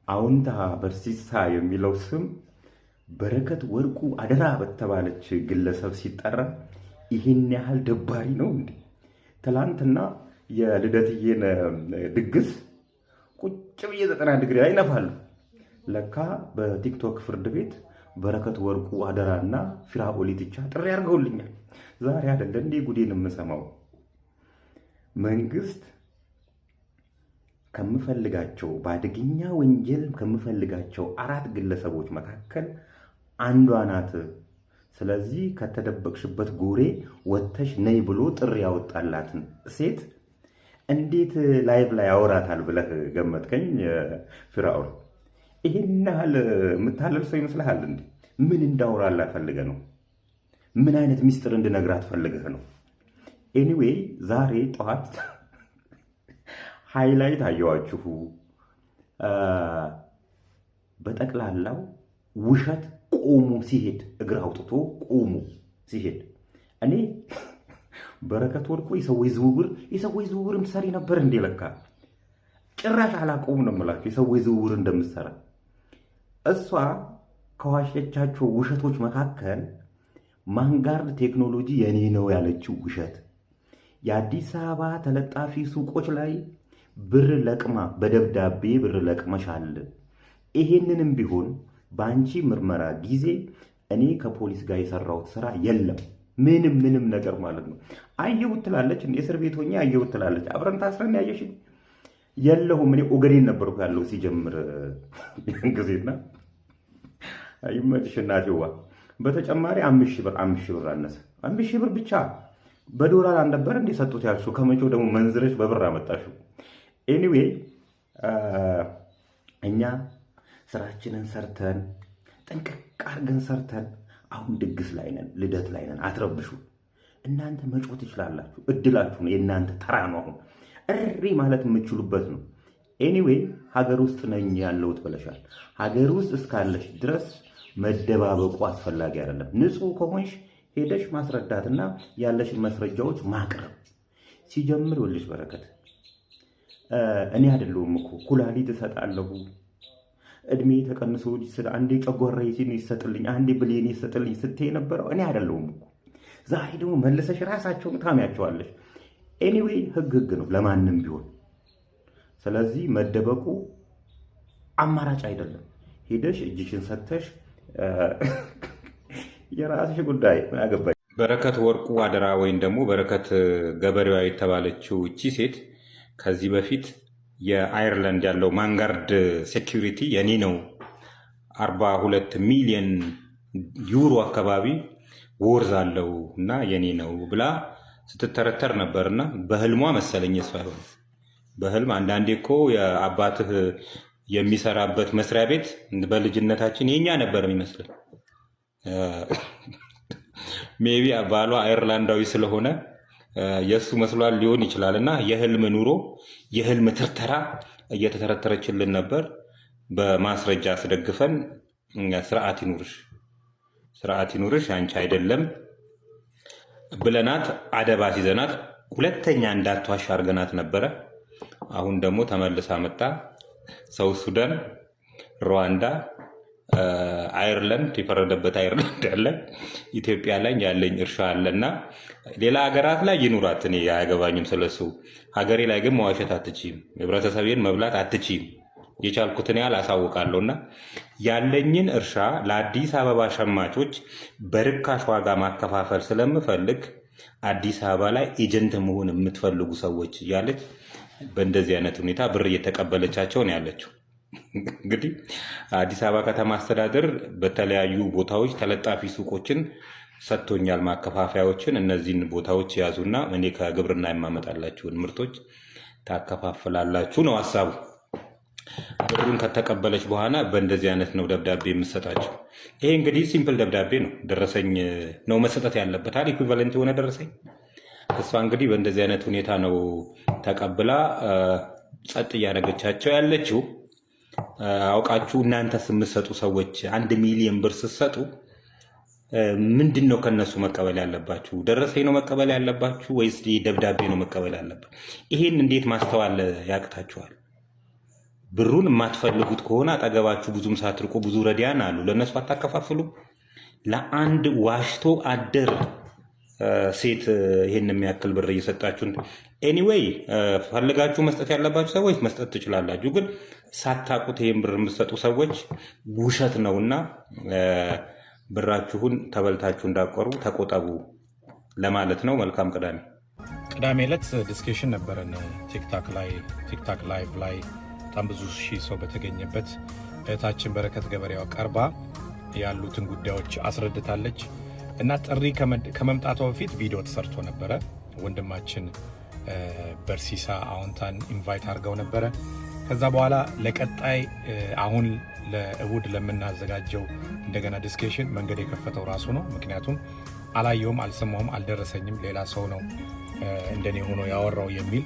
አዎንታ በርሲሳ የሚለው ስም በረከት ወርቁ አደራ በተባለች ግለሰብ ሲጠራ ይህን ያህል ደባሪ ነው እንዴ? ትላንትና የልደትዬን ድግስ ቁጭ ብዬ 90 ዲግሪ ላይ ነፋሉ። ለካ በቲክቶክ ፍርድ ቤት በረከት ወርቁ አደራና ፊራኦል ኢቲቻ ጥሪ አድርገውልኛል። ዛሬ አይደለ እንዴ ጉዴን የምሰማው? መንግስት ከምፈልጋቸው በአደገኛ ወንጀል ከምፈልጋቸው 4 ግለሰቦች መካከል አንዷ ናት። ስለዚህ ከተደበቅሽበት ጎሬ ወጥተሽ ነይ ብሎ ጥሪ ያወጣላትን ሴት እንዴት ላይቭ ላይ ያወራታል ብለህ ገመትከኝ ፊራኦል? ይሄን ያህል የምታለል ሰው ይመስልሃል እንዴ? ምን እንዳወራላት ፈልገህ ነው? ምን አይነት ሚስጥር እንድነግራት ፈልገህ ነው? ኤኒዌይ ዛሬ ጠዋት ሃይላይት አየዋችሁ። በጠቅላላው ውሸት ቆሞ ሲሄድ እግር አውጥቶ ቆሞ ሲሄድ እኔ በረከት ወርቁ የሰዎች ዝውውርም ሰሪ ነበር እንዴ? ለካ ጭራሽ አላቆም ነው የምላችሁ የሰዎች ዝውውር እንደምትሰራ። እሷ ከዋሸቻቸው ውሸቶች መካከል ማንጋርድ ቴክኖሎጂ የኔ ነው ያለችው ውሸት፣ የአዲስ አበባ ተለጣፊ ሱቆች ላይ ብር ለቅማ በደብዳቤ ብር ለቅመሻል። ይሄንንም ቢሆን በአንቺ ምርመራ ጊዜ እኔ ከፖሊስ ጋር የሰራሁት ስራ የለም ምንም ነገር ማለት ነው። አየሁት ትላለች፣ እስር ቤት ሆኜ አየሁት ትላለች። አብረን ታስረን ያየሽኝ የለሁም። እኔ ኦገዴን ነበርኩ ያለው ሲጀምር ያን ጊዜና ይመችሽ እናቴዋ። በተጨማሪ 5000 ብር አነሰ። 5000 ብር ብቻ በዶላር አልነበረ እንደ ሰጡት ያልሽው? ከመቼው ደግሞ መንዝረሽ በብር አመጣሽው? ኤኒዌይ እኛ ስራችንን ሰርተን ጥንቅቅ አድርገን ሰርተን አሁን ድግስ ላይ ነን፣ ልደት ላይ ነን። አትረብሹ። እናንተ መጮት ትችላላችሁ፣ እድላችሁ ነው፣ የእናንተ ተራ ነው። አሁን እሪ ማለት የምትችሉበት ነው። ኤኒዌይ ሀገር ውስጥ ነኝ ያለሁት ብለሻል። ሀገር ውስጥ እስካለሽ ድረስ መደባበቁ አስፈላጊ አይደለም። ንጹህ ከሆንሽ ሄደሽ ማስረዳትና ያለሽን መስረጃዎች ማቅረብ። ሲጀምር ወልሽ በረከት እኔ አይደለሁም እኮ ኩላሊት እሰጣለሁ እድሜ ተቀንሶ አንዴ ጨጓራዬ ይሰጥልኝ አንዴ ብሌን ይሰጥልኝ ስትይ ነበረው እኔ አይደለሁም እኮ። ዛሬ ደግሞ መልሰሽ ራሳቸውን ታሚያቸዋለሽ። ኤኒዌይ ህግ ነው ለማንም ቢሆን። ስለዚህ መደበቁ አማራጭ አይደለም። ሄደሽ እጅሽን ሰተሽ የራስሽ ጉዳይ ምን አገባኝ። በረከት ወርቁ አደራ ወይም ደግሞ በረከት ገበሬዋ የተባለችው እቺ ሴት ከዚህ በፊት የአየርላንድ ያለው ማንጋርድ ሴኪሪቲ የኔ ነው 42 ሚሊዮን ዩሮ አካባቢ ወርዝ አለው እና የኔ ነው ብላ ስትተረተር ነበርና በህልሟ መሰለኝ እሷ ይሆን በህልም። አንዳንዴ እኮ የአባትህ የሚሰራበት መስሪያ ቤት በልጅነታችን የኛ ነበር የሚመስለው። ሜቢ ባሏ አየርላንዳዊ ስለሆነ የሱ መስሏል ሊሆን ይችላል። እና የህልም ኑሮ የህልም ትርተራ እየተተረተረችልን ነበር። በማስረጃ አስደግፈን ስርዓት ይኑርሽ አንቺ አይደለም ብለናት አደባ ሲዘናት ሁለተኛ እንዳትዋሽ አድርገናት ነበረ። አሁን ደግሞ ተመልሳ መጣ። ሰው ሱዳን፣ ሩዋንዳ፣ አየርላንድ የፈረደበት አየርላንድ አለ፣ ኢትዮጵያ ላይ ያለኝ እርሻ አለና ሌላ ሀገራት ላይ ይኑራት፣ እኔ አያገባኝም ስለሱ። ሀገሬ ላይ ግን መዋሸት አትችይም፣ ህብረተሰቤን መብላት አትችይም። የቻልኩትን ያህል አሳውቃለሁና ያለኝን እርሻ ለአዲስ አበባ ሸማቾች በርካሽ ዋጋ ማከፋፈል ስለምፈልግ አዲስ አበባ ላይ ኤጀንት መሆን የምትፈልጉ ሰዎች እያለች በእንደዚህ አይነት ሁኔታ ብር እየተቀበለቻቸው ነው ያለችው። እንግዲህ አዲስ አበባ ከተማ አስተዳደር በተለያዩ ቦታዎች ተለጣፊ ሱቆችን ሰጥቶኛል፣ ማከፋፈያዎችን። እነዚህን ቦታዎች ያዙና እኔ ከግብርና የማመጣላችሁን ምርቶች ታከፋፍላላችሁ ነው ሀሳቡ። ብሩን ከተቀበለች በኋላ በእንደዚህ አይነት ነው ደብዳቤ የምሰጣቸው። ይሄ እንግዲህ ሲምፕል ደብዳቤ ነው፣ ደረሰኝ ነው መሰጠት ያለበት አይደል? ኢኩቫለንት የሆነ ደረሰኝ። እሷ እንግዲህ በእንደዚህ አይነት ሁኔታ ነው ተቀብላ ጸጥ እያደረገቻቸው ያለችው። አውቃችሁ እናንተስ የምትሰጡ ሰዎች 1 ሚሊዮን ብር ስትሰጡ ምንድን ነው ከነሱ መቀበል ያለባችሁ? ደረሰኝ ነው መቀበል ያለባችሁ ወይስ ደብዳቤ ነው መቀበል ያለባችሁ? ይሄን እንዴት ማስተዋል ያቅታችኋል? ብሩን የማትፈልጉት ከሆነ አጠገባችሁ ብዙም ሳትርቁ ብዙ ረዲያን አሉ። ለእነሱ አታከፋፍሉ። ለአንድ ዋሽቶ አደር ሴት ይህን የሚያክል ብር እየሰጣችሁን፣ ኤኒዌይ ፈልጋችሁ መስጠት ያለባችሁ ሰዎች መስጠት ትችላላችሁ። ግን ሳታቁት ይህን ብር የምትሰጡ ሰዎች ውሸት ነውና ብራችሁን ተበልታችሁ እንዳቆሩ ተቆጠቡ ለማለት ነው። መልካም ቅዳሜ። ቅዳሜ ዕለት ዲስኬሽን ነበረን ቲክታክ ላይቭ ላይ በጣም ብዙ ሺህ ሰው በተገኘበት እህታችን በረከት ገበሬዋ ቀርባ ያሉትን ጉዳዮች አስረድታለች እና ጥሪ ከመምጣቷ በፊት ቪዲዮ ተሰርቶ ነበረ። ወንድማችን በርሲሳ አዎንታን ኢንቫይት አድርገው ነበረ። ከዛ በኋላ ለቀጣይ አሁን ለእሁድ ለምናዘጋጀው እንደገና ዲስኬሽን መንገድ የከፈተው ራሱ ነው። ምክንያቱም አላየውም፣ አልሰማውም፣ አልደረሰኝም፣ ሌላ ሰው ነው እንደኔ ሆኖ ያወራው የሚል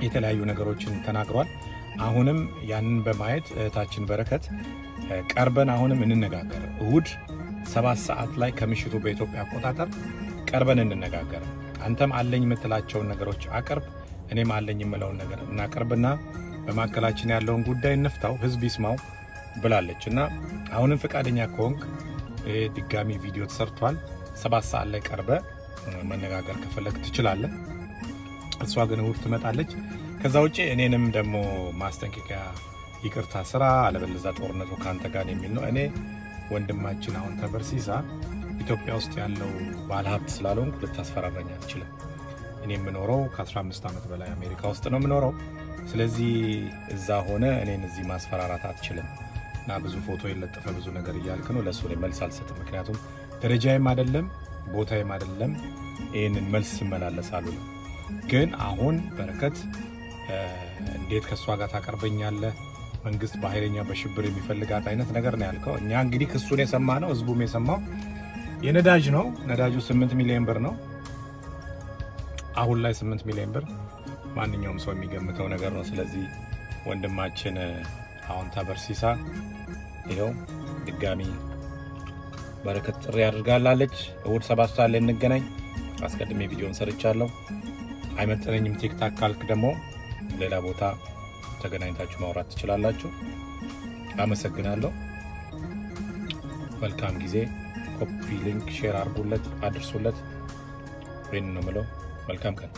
የተለያዩ ነገሮችን ተናግሯል። አሁንም ያንን በማየት እህታችን በረከት ቀርበን አሁንም እንነጋገር፣ እሁድ 7 ሰዓት ላይ ከምሽቱ በኢትዮጵያ አቆጣጠር ቀርበን እንነጋገር። አንተም አለኝ የምትላቸውን ነገሮች አቅርብ፣ እኔም አለኝ የምለውን ነገር እናቀርብና በማዕከላችን ያለውን ጉዳይ እንፍታው፣ ህዝብ ይስማው ብላለች እና አሁንም ፈቃደኛ ከሆንክ ድጋሚ ቪዲዮ ተሰርቷል። 7 ሰዓት ላይ ቀርበ መነጋገር ከፈለግ ትችላለህ። እሷ ግን እሁድ ትመጣለች። ከዛ ውጭ እኔንም ደግሞ ማስጠንቀቂያ ይቅርታ ስራ፣ አለበለዚያ ጦርነቱ ከአንተ ጋር የሚል ነው። እኔ ወንድማችን አዎንታ በርሲሳ ኢትዮጵያ ውስጥ ያለው ባለሀብት ስላልሆንኩ ልታስፈራራኝ አትችልም። እኔ የምኖረው ከ15 ዓመት በላይ አሜሪካ ውስጥ ነው የምኖረው። ስለዚህ እዛ ሆነ እኔን እዚህ ማስፈራራት አትችልም እና ብዙ ፎቶ የለጠፈ ብዙ ነገር እያልክ ነው። ለእሱ መልስ አልሰጥም። ምክንያቱም ደረጃዬም አይደለም ቦታዬም አይደለም ይህንን መልስ ስመላለሳሉ ነው። ግን አሁን በረከት እንዴት ከእሷ ጋር ታቀርበኛለህ? መንግስት በኃይለኛ በሽብር የሚፈልጋት አይነት ነገር ነው ያልከው። እኛ እንግዲህ ክሱን የሰማ ነው፣ ህዝቡም የሰማው የነዳጅ ነው። ነዳጁ 8 ሚሊዮን ብር ነው። አሁን ላይ 8 ሚሊዮን ብር ማንኛውም ሰው የሚገምተው ነገር ነው። ስለዚህ ወንድማችን አዎንታ በርሲሳ ይኸው ድጋሚ በረከት ጥሪ አድርጋላለች። እሁድ 7 ሰዓት ላይ እንገናኝ። አስቀድሜ ቪዲዮን ሰርቻለሁ። አይመጥነኝም ቲክታክ ካልክ ደግሞ ሌላ ቦታ ተገናኝታችሁ ማውራት ትችላላችሁ። አመሰግናለሁ። መልካም ጊዜ። ኮፒ ሊንክ ሼር አድርጉለት፣ አድርሱለት። ይህን ነው የምለው። መልካም ቀን።